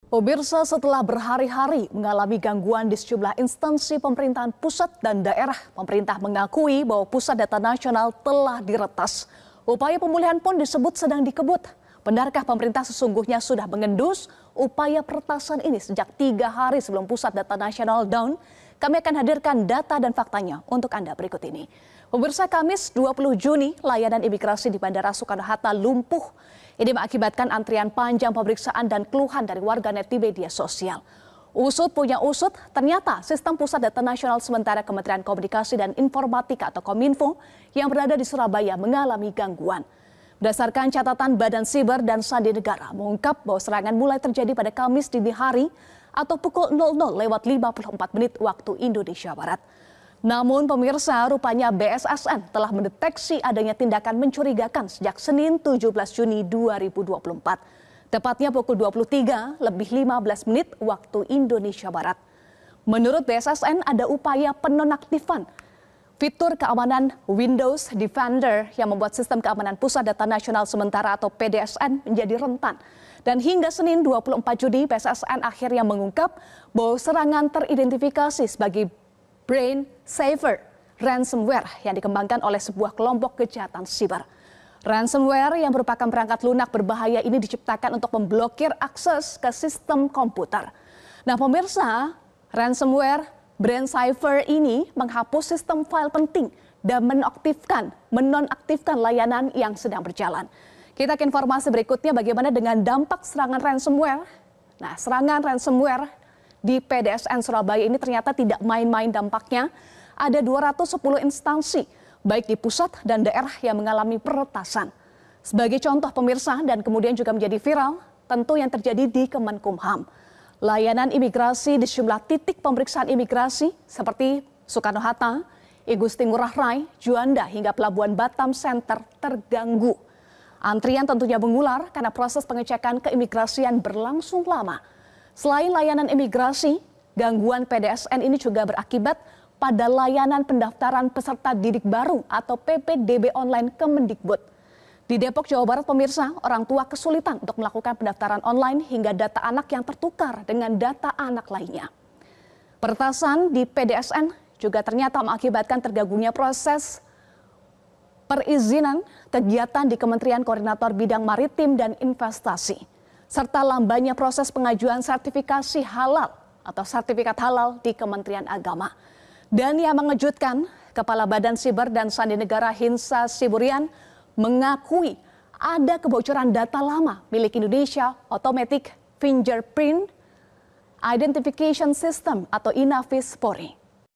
Pemirsa, setelah berhari-hari mengalami gangguan di sejumlah instansi pemerintahan pusat dan daerah, pemerintah mengakui bahwa Pusat Data Nasional telah diretas. Upaya pemulihan pun disebut sedang dikebut. Benarkah pemerintah sesungguhnya sudah mengendus upaya peretasan ini sejak 3 hari sebelum Pusat Data Nasional down? Kami akan hadirkan data dan faktanya untuk Anda berikut ini. Pemirsa, Kamis 20 Juni, layanan imigrasi di Bandara Soekarno-Hatta lumpuh. Ini mengakibatkan antrian panjang pemeriksaan dan keluhan dari warganet di media sosial. Usut punya usut, ternyata sistem Pusat Data Nasional sementara Kementerian Komunikasi dan Informatika atau Kominfo yang berada di Surabaya mengalami gangguan. Berdasarkan catatan Badan Siber dan Sandi Negara mengungkap bahwa serangan mulai terjadi pada Kamis dini hari atau pukul 00:54 waktu Indonesia Barat. Namun pemirsa, rupanya BSSN telah mendeteksi adanya tindakan mencurigakan sejak Senin 17 Juni 2024. Tepatnya pukul 23:15 waktu Indonesia Barat. Menurut BSSN ada upaya penonaktifan fitur keamanan Windows Defender yang membuat sistem keamanan Pusat Data Nasional Sementara atau PDSN menjadi rentan. Dan hingga Senin 24 Juni BSSN akhirnya mengungkap bahwa serangan teridentifikasi sebagai Brain Saver ransomware yang dikembangkan oleh sebuah kelompok kejahatan siber. Ransomware yang merupakan perangkat lunak berbahaya ini diciptakan untuk memblokir akses ke sistem komputer. Nah pemirsa, ransomware Brain Saver ini menghapus sistem file penting dan menonaktifkan layanan yang sedang berjalan. Kita ke informasi berikutnya, bagaimana dengan dampak serangan ransomware. Nah, serangan ransomware di PDSN Surabaya ini ternyata tidak main-main dampaknya. Ada 210 instansi, baik di pusat dan daerah yang mengalami peretasan. Sebagai contoh pemirsa, dan kemudian juga menjadi viral, tentu yang terjadi di Kemenkumham. Layanan imigrasi di sejumlah titik pemeriksaan imigrasi seperti Soekarno-Hatta, I Gusti Ngurah Rai, Juanda hingga Pelabuhan Batam Center terganggu. Antrian tentunya mengular karena proses pengecekan keimigrasian berlangsung lama. Selain layanan imigrasi, gangguan PDSN ini juga berakibat pada layanan pendaftaran peserta didik baru atau PPDB online Kemendikbud. Di Depok, Jawa Barat, pemirsa, orang tua kesulitan untuk melakukan pendaftaran online hingga data anak yang tertukar dengan data anak lainnya. Peretasan di PDSN juga ternyata mengakibatkan terganggunya proses perizinan kegiatan di Kementerian Koordinator Bidang Maritim dan Investasi, serta lambannya proses pengajuan sertifikasi halal atau sertifikat halal di Kementerian Agama. Dan yang mengejutkan, Kepala Badan Siber dan Sandi Negara Hinsa Siburian mengakui ada kebocoran data lama milik Indonesia Automatic Fingerprint Identification System atau INAVIS Polri.